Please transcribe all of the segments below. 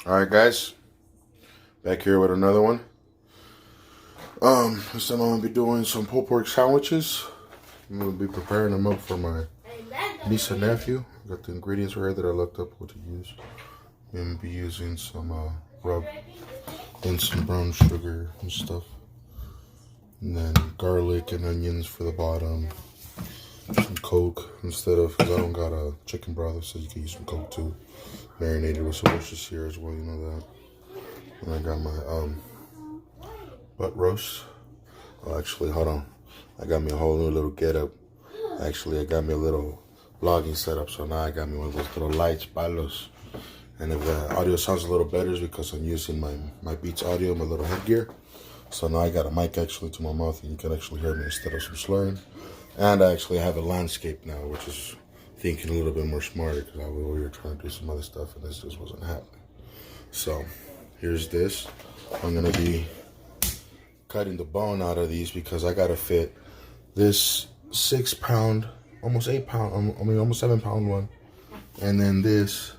Alright guys, back here with another one. This time I'm going to be doing some pulled pork sandwiches. I'm going to be preparing them up for my niece and nephew. Got the ingredients right here that I looked up what to use. I'm going to be using some rub and some brown sugar and stuff. And then garlic and onions for the bottom. Some Coke instead of, because I don't got a chicken broth, so you can use some Coke too. Marinated with some Worcestershire as well, you know that. And I got my butt roast. Oh, actually, hold on. I got me a whole new little getup. Actually, I got me a little vlogging setup, so now I got me one of those little lights, palos. And if the audio sounds a little better, it's because I'm using my Beats audio, my little headgear. So now I got a mic actually to my mouth, and you can actually hear me instead of some slurring. And I actually have a landscape now, which is thinking a little bit more smarter, because we were trying to do some other stuff, and this just wasn't happening. So here's this. I'm gonna be cutting the bone out of these because I gotta fit this 6 pound, almost 8 pound, almost 7 pound one, and then this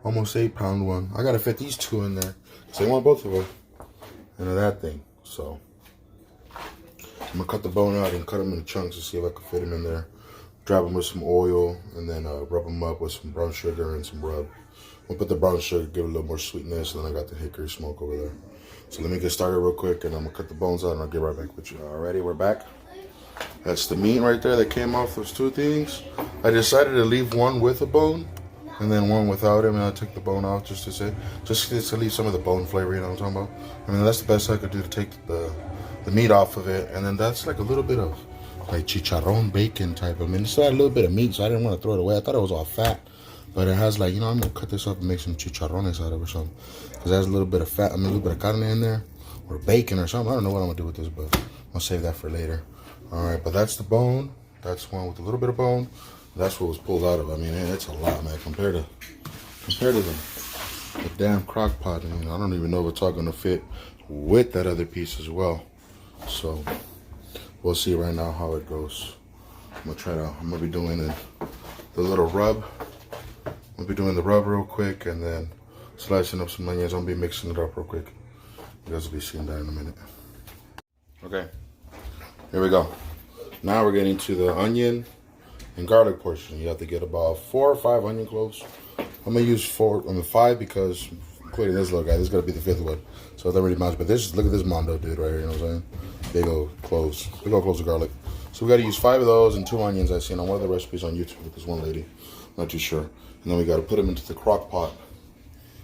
almost 8 pound one. I gotta fit these two in there because I want both of them into that thing. So I'm gonna cut the bone out and cut them into chunks to see if I can fit them in there. Drop them with some oil and then rub them up with some brown sugar and some rub. We'll put the brown sugar, give it a little more sweetness, and then I got the hickory smoke over there. So let me get started real quick, and I'm gonna cut the bones out, and I'll get right back with you. Alrighty, we're back. That's the meat right there that came off those two things. I decided to leave one with a bone, and then one without it, and I took the bone out just to leave some of the bone flavor, you know what I'm talking about? I mean, that's the best I could do to take the meat off of it, and then that's like a little bit of like chicharron bacon type. I mean, it's still had a little bit of meat, so I didn't want to throw it away. I thought it was all fat. But it has like, you know, I'm going to cut this up and make some chicharrones out of it or something. Because it has a little bit of fat, a little bit of carne in there. Or bacon or something. I don't know what I'm going to do with this, but I'll save that for later. Alright, but that's the bone. That's one with a little bit of bone. That's what was pulled out of it. I mean, it's a lot, man, compared to the damn crock pot. I mean, I don't even know if it's all going to fit with that other piece as well. So, we'll see right now how it goes. I'm going to be doing the little rub. I'll be doing the rub real quick and then slicing up some onions. I'll be mixing it up real quick. You guys will be seeing that in a minute. Okay, here we go. Now we're getting to the onion and garlic portion. You have to get about 4 or 5 onion cloves. I'm gonna use 5 because including this little guy, this is gonna be the 5th one. So that really matters. But look at this mondo dude right here, you know what I'm saying? Big old cloves of garlic. So we gotta use 5 of those and 2 onions I seen on one of the recipes on YouTube with this one lady. Not too sure. And then we got to put them into the crock pot.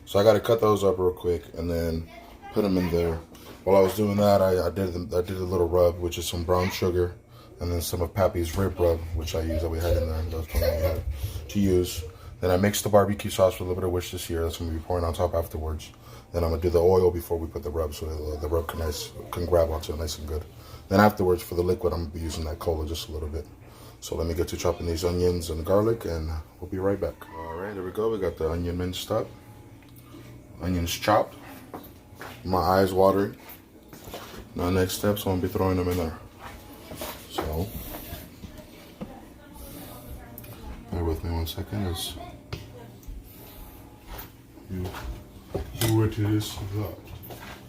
So I got to cut those up real quick and then put them in there. While I was doing that, I did a little rub, which is some brown sugar, and then some of Pappy's rib rub, which I used that we had in there. That's what we had to use. Then I mixed the barbecue sauce with a little bit of Worcestershire. That's going to be pouring on top afterwards. Then I'm going to do the oil before we put the rub, so the rub can grab onto it nice and good. Then afterwards, for the liquid, I'm going to be using that cola just a little bit. So let me get to chopping these onions and garlic, and we'll be right back. All right, there we go. We got the onion minced up, onions chopped. My eyes watering. Now next steps, I'm gonna be throwing them in there. So bear with me 1 second as you see what it is about.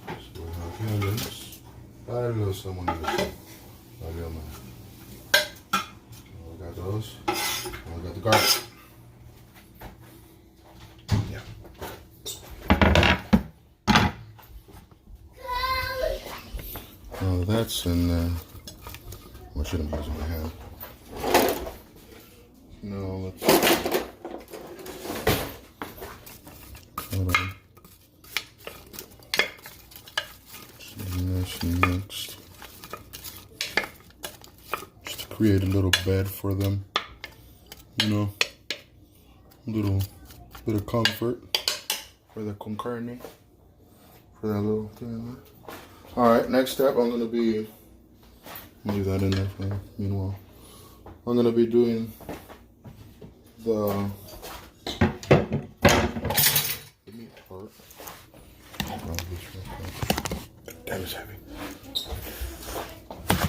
So we have the onions. I don't know someone else. We got those. And we got the garlic. Yeah. Now that's in there. I shouldn't be using my hand. No, let's cut on. Nice and mixed. Just to create a little bed for them. You know, a little bit of comfort for the con carne, for that little thing in there. Alright, next step, I'm going to be, leave that in there for me, meanwhile. I'm going to be doing the meat part. Damn, it's heavy.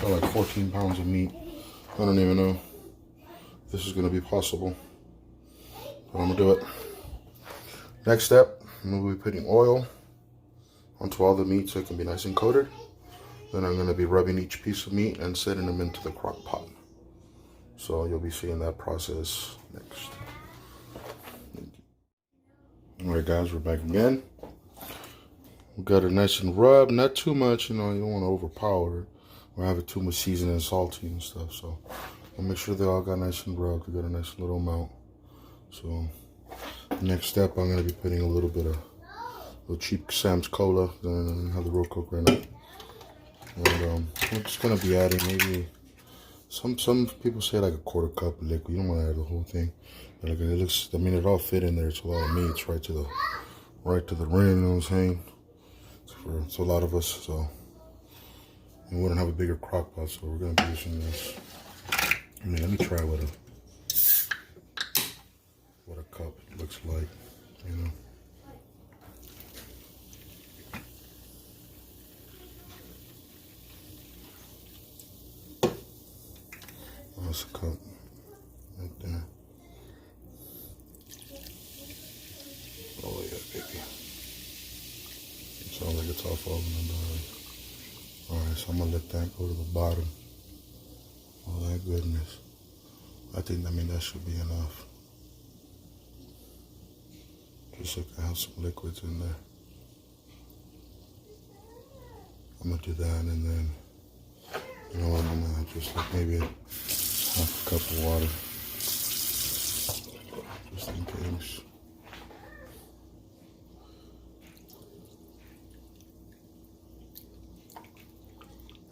Got like 14 pounds of meat. I don't even know if this is going to be possible, but I'm going to do it. Next step, I'm going to be putting oil onto all the meat so it can be nice and coated. Then I'm going to be rubbing each piece of meat and setting them into the crock pot. So you'll be seeing that process next. Alright guys, we're back again. We got it nice and rubbed, not too much, you know, you don't want to overpower it or have it too much seasoned and salty and stuff. So I'll make sure they all got nice and rubbed. We got a nice little amount. So next step, I'm going to be putting a little bit of cheap Sam's Cola. Then have the real Coke right now. And I'm just going to be adding maybe, some people say like a quarter cup of liquid. You don't want to add the whole thing. But like it looks, I mean, it all fit in there. It's a lot of meat. It's right to the rim, you know what I'm saying? It's a lot of us, so we wouldn't have a bigger crock pot, so we're going to be using this. I mean, let me try what a cup looks like, you know. That's a cup right there. Oh yeah, baby. It sounds like it's all falling down. Alright, so I'm gonna let that go to the bottom. Oh that goodness. I think, that should be enough. Just like I have some liquids in there. I'm gonna do that, and then, you know what, I'm gonna just like maybe half a cup of water. Just in case.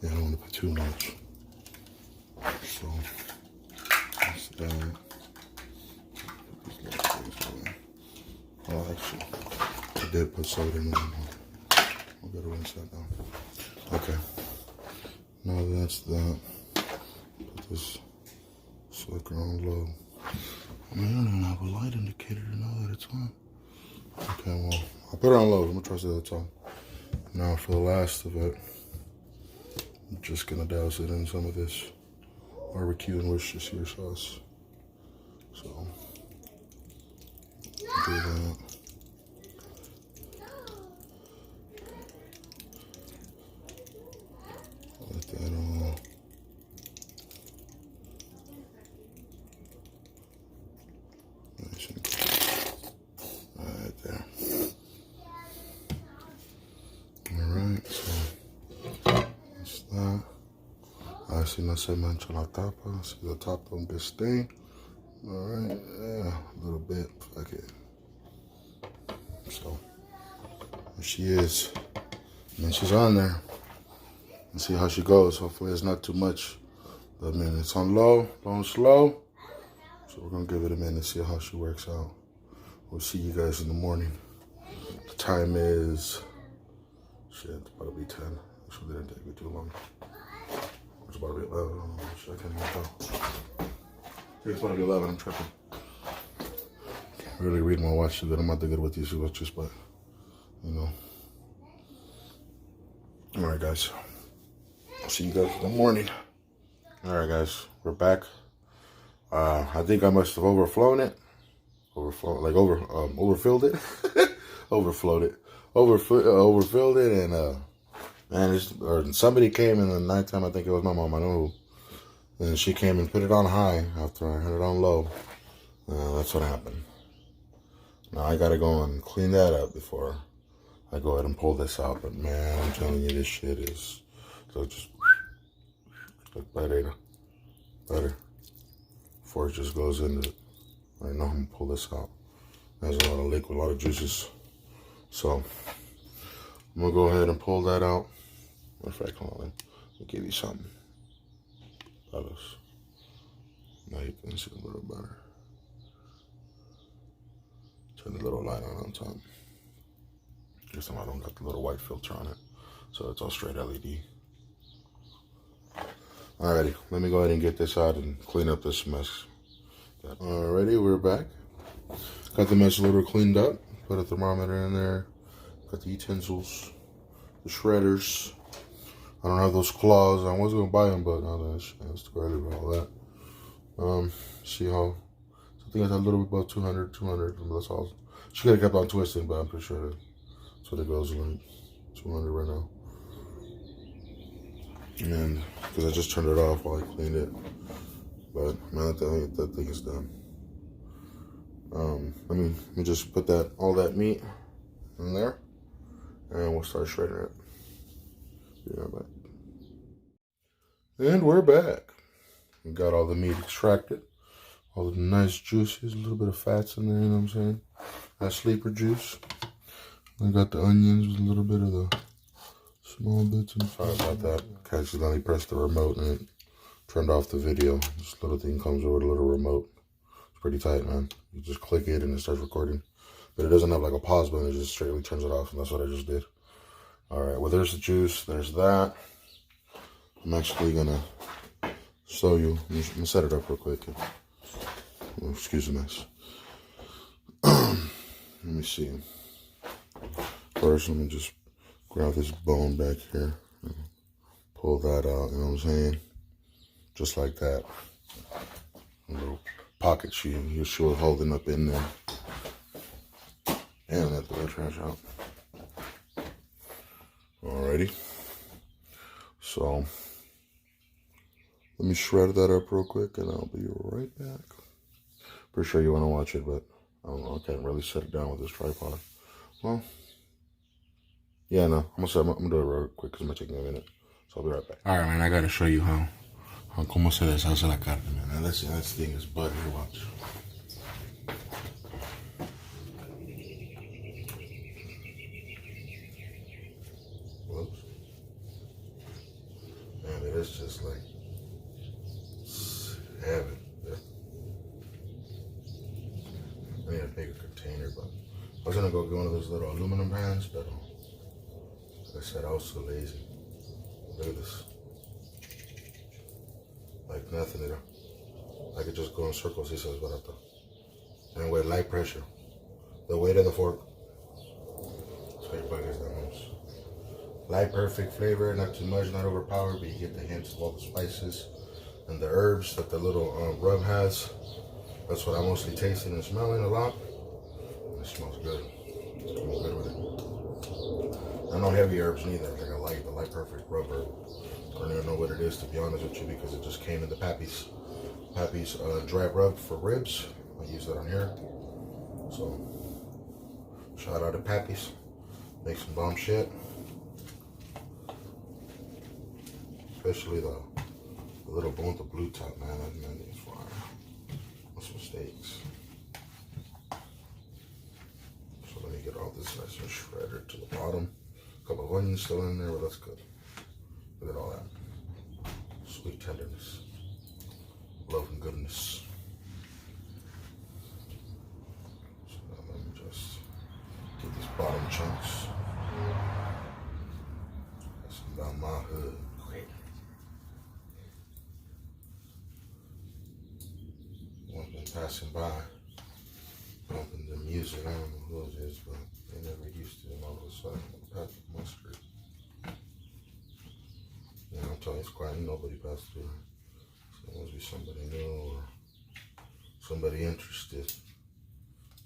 Yeah, I don't want to put too much. So, that's that. Put these little things away. Oh, actually, I did put soda in there. I'll gotta rinse that down. Okay. Now that's that. Put this slicker on low. I mean, I don't even have a light indicator to know that it's on. Okay, well, I'll put it on low. I'm gonna trust that it's on. Now for the last of it, I'm just gonna douse it in some of this barbecue and Worcestershire sauce. So, do that. Let that on. Nice and cool. Right there. Alright, so that's that. Así no se mancha la tapa, so the top don't get stained. Alright, yeah, a little bit, fuck it. So, there she is. And she's on there. And see how she goes. Hopefully it's not too much. But, I mean, it's on low, going slow. So we're going to give it a minute and see how she works out. We'll see you guys in the morning. The time is, shit, it's about to be 10. Actually, didn't take me too long. It's about to be 11. Oh, shit, I can't even tell. I think it's about to be 11. I'm tripping. I really read my watch too good. I'm not that good with these watches, but, you know. All right, guys. I'll see you guys in the morning. All right, guys. We're back. I think I must have overflown it. Overfilled it. Overflowed it. Overfilled it, and man, somebody came in the nighttime. I think it was my mom. I know who. And she came and put it on high after I had it on low. That's what happened. Now I gotta go and clean that up before I go ahead and pull this out. But man, I'm telling you, this shit is so just like butter. Before it just goes into it. Right now I'm gonna pull this out. There's a lot of liquid, a lot of juices. So I'm gonna go ahead and pull that out. In fact, hold on, let me give you something. Now you can see a little better. Turn the little light on top. This time I don't got the little white filter on it, so it's all straight LED. Alrighty, let me go ahead and get this out and clean up this mess. Alrighty, we're back. Got the mess a little cleaned up. Put a thermometer in there. Got the utensils, the shredders. I don't have those claws. I was gonna buy them, but no, that's too early for all that. See how? I think I got a little bit about 200. That's all. She could have kept on twisting, but I'm pretty sure that's what it goes like. 200 right now. And because I just turned it off while I cleaned it. But man, that thing is done. Let me just put all that meat in there, and we'll start shredding it. Be right back. And we're back. We got all the meat extracted, all the nice juices, a little bit of fats in there. You know what I'm saying? That sleeper juice. I got the onions with a little bit of the small bits. And sorry about that. I accidentally pressed the remote and it turned off the video. This little thing comes with a little remote. It's pretty tight, man. You just click it and it starts recording. But it doesn't have like a pause button. It just straightly turns it off, and that's what I just did. All right, well, there's the juice. There's that. I'm actually going to show you. I'm going to set it up real quick. Oh, excuse the mess. Let me see. First, let me just grab this bone back here. And pull that out, you know what I'm saying? Just like that. A little pocket she was holding up in there. And let the trash out. Alrighty. So, let me shred that up real quick and I'll be right back. Pretty sure you want to watch it, but I don't know. I can't really set it down with this tripod. Well, yeah, no. I'm gonna do it real quick because I'm gonna take a minute. So I'll be right back. Alright, man. I gotta show you how cómo se deshace la carne, man. And let's see, that thing is butter. Watch. Whoops. Man, it is just like heaven. I need a bigger container, but I was gonna go get one of those little aluminum pans, but like I said, I was so lazy. Look at this. Like nothing, you know. I could just go in circles, he says, barato. And with light pressure. The weight of the fork. So your buggers that most. Light, perfect flavor, not too much, not overpowered, but you get the hints of all the spices and the herbs that the little rub has. That's what I'm mostly tasting and smelling a lot. It smells good. It's going good with it. I no heavy herbs neither. Like the light perfect rub herb. I don't even know what it is, to be honest with you, because it just came in the Pappy's dry rub for ribs. I use that on here. So shout out to Pappy's. Make some bomb shit. Especially the little bone with the blue top, man. That is fire. What's mistakes? So let me get all this nice and shredded to the bottom. A couple of onions still in there, but that's good. Look at all that. Sweet tenderness. Love and goodness. So now let me just get these bottom chunks. That's down my hood. One's been passing by, bumping the music. I don't know who it is, but they never used to, and all of a sudden, pack my street. Yeah, I'm telling you, it's quiet. Nobody passed through. So it must be somebody new or somebody interested.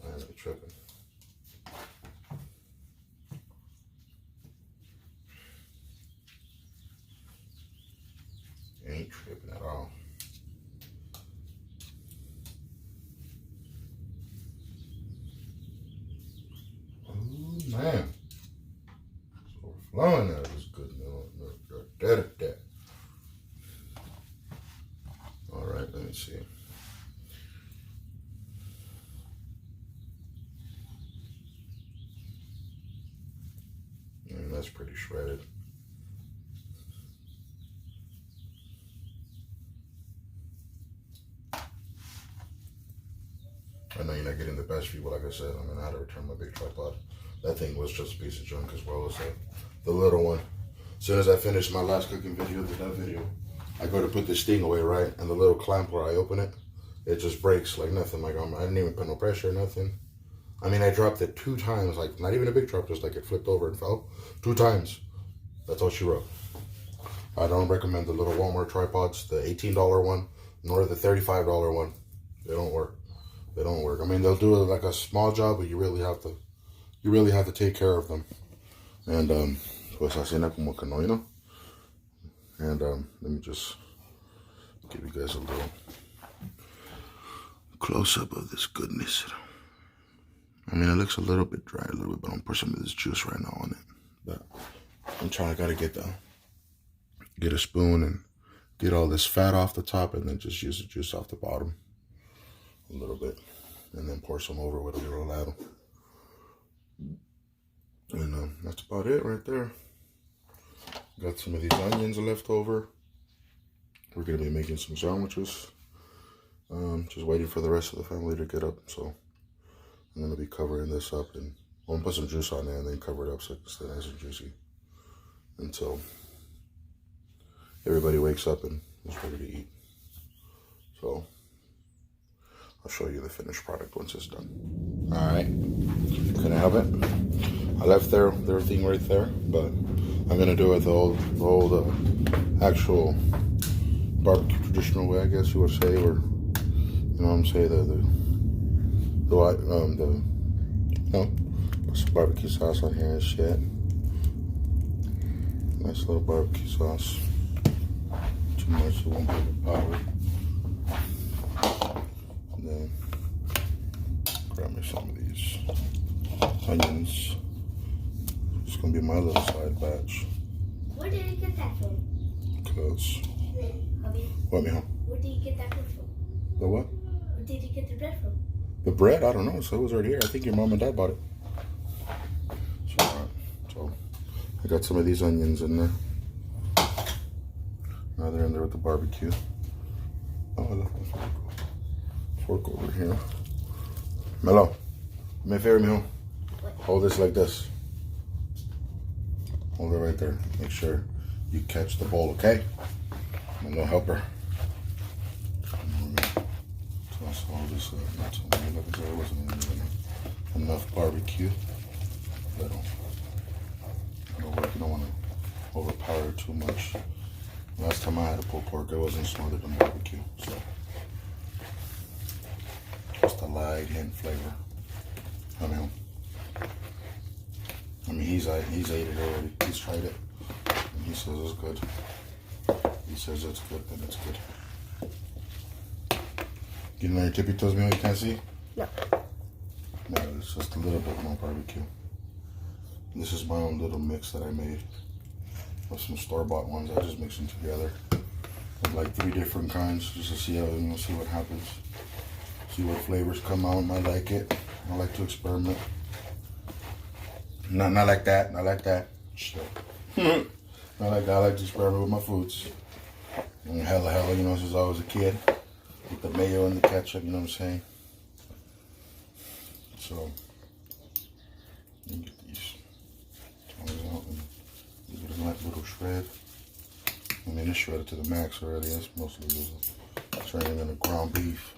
I ain't really tripping. Ain't tripping at all. Ooh, man. So flowing out is good. All right, let me see. And that's pretty shredded. I know you're not getting the best view, but like I said, I'm gonna have to return my big tripod. That thing was just a piece of junk as well as the little one. As soon as I finished my last cooking video, that video, I go to put this thing away, right? And the little clamp where I open it, it just breaks like nothing. Like I didn't even put no pressure or nothing. I mean, I dropped it 2 times, like not even a big drop, just like it flipped over and fell 2 times. That's all she wrote. I don't recommend the little Walmart tripods, the $18 one, nor the $35 one. They don't work. they don't work. I mean, they'll do like a small job, but you really have to take care of them. And pues así na como que no, you know. And let me just give you guys a little close up of this goodness. I mean, it looks a little bit dry, a little bit, but I'm putting some of this juice right now on it. But I gotta get a spoon and get all this fat off the top, and then just use the juice off the bottom a little bit, and then pour some over with a little ladle. And that's about it right there. Got some of these onions left over. We're gonna be making some sandwiches. Just waiting for the rest of the family to get up, so I'm gonna be covering this up, and I'm gonna put some juice on there and then cover it up so it's nice and juicy until everybody wakes up and is ready to eat. So I'll show you the finished product once it's done. All right, can I have it? I left their thing right there, but I'm gonna do it the old actual barbecue traditional way, I guess you would say, or you know what I'm saying, put some barbecue sauce on here and shit. Nice little barbecue sauce. Too much, it won't be overpowered. And then grab me some of these onions. It's gonna be my little side batch. Where did you get that from? Cause what, mijo? Where did you get that bread from? The what? Where did you get the bread from? The bread? I don't know. So it was already here. I think your mom and dad bought it. So I got some of these onions in there. Now they're in there with the barbecue. Oh, I left my fork over here. Melo, do me a favor, mijo. Hold this like this. Hold it right there. Make sure you catch the bowl, okay? I'm a little helper. Toss all this up. Not so many, like I said, it wasn't enough barbecue. Little. You don't want to overpower it too much. Last time I had a pulled pork, it wasn't smothered in barbecue, so just a light hint flavor. I mean, he's ate it already. He's tried it, and he says it's good. He says it's good, then it's good. Getting on your tippy toes, Mio, you can't see? No. No, it's just a little bit more barbecue. This is my own little mix that I made of some store-bought ones. I just mix them together of like 3 different kinds just to see how, see what happens. See what flavors come out. I like it. I like to experiment. Not like that. Not like that. Shit. Not like that. I like to experiment with my foods. And hella, since I was a kid. With the mayo and the ketchup, you know what I'm saying? So, let me get these tongs out and give it a nice little shred. I mean, it's shredded to the max already. It's mostly turning into ground beef.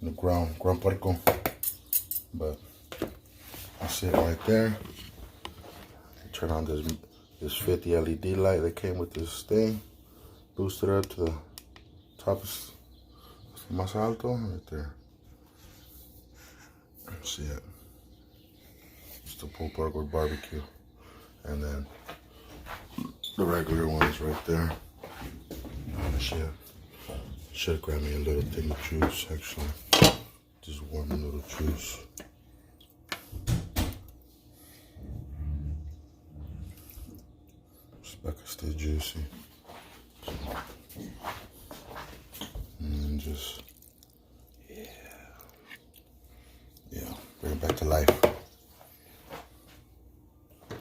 In the ground porco. But that's it right there. Turn on this 50 LED light that came with this thing. Boost it up to the top of más alto right there. See it. It's the pulled pork with barbecue. And then the regular ones right there. Should grab me a little thing of juice, actually. Just warm a little juice. Back to stay juicy. And then just, bring it back to life.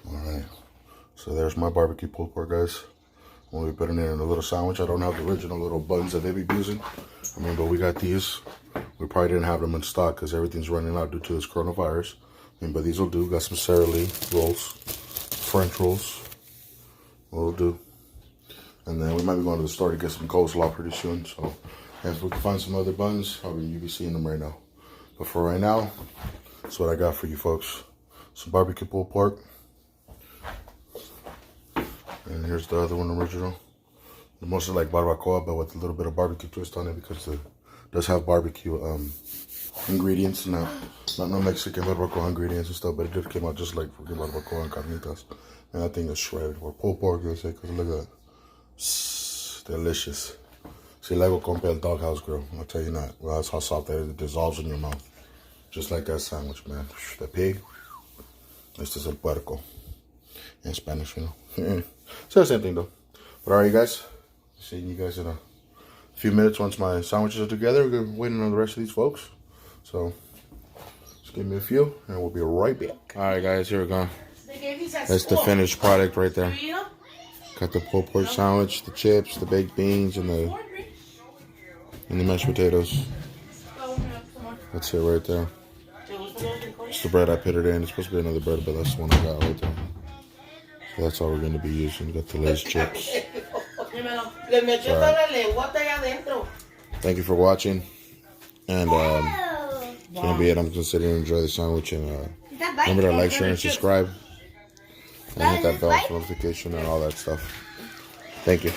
Alright, so there's my barbecue pulled pork, guys. We'll be putting it in a little sandwich. I don't have the original little buns that they be using. I mean, but we got these. We probably didn't have them in stock because everything's running out due to this coronavirus. I mean, but these will do. Got some Sara Lee rolls, French rolls. Will do. And then we might be going to the store to get some coleslaw pretty soon. So if we can find some other buns, you'll be seeing them right now. But for right now, that's what I got for you folks. Some barbecue pulled pork. And here's the other one, original. It's mostly like barbacoa, but with a little bit of barbecue twist on it because it does have barbecue ingredients. Not no Mexican barbacoa ingredients and stuff, but it just came out just like fucking barbacoa and carnitas. And that thing is shredded. Or pulled pork, they say, because look at that. Delicious. Si le hago compre el Doghouse Grill, I'll tell you not. Well, that's how soft that is. It dissolves in your mouth. Just like that sandwich, man. The pig. Este es el puerco. In Spanish, you know. It's the same thing, though. But alright, guys. Seeing you guys in a few minutes once my sandwiches are together. We're going to wait on the rest of these folks. So, just give me a few, and we'll be right back. Alright, guys. Here we go. That's the finished product right there. Got the pulled pork sandwich, the chips, the baked beans, and the mashed potatoes. That's it right there. It's the bread I put it in. It's supposed to be another bread, but that's the one I got right there. So that's all we're going to be using. We got the Lay's chips. Thank you for watching. And it's going to be it. I'm going to sit here and enjoy the sandwich. And remember to like, share, and subscribe. And hit that bell for notification and all that stuff. Thank you.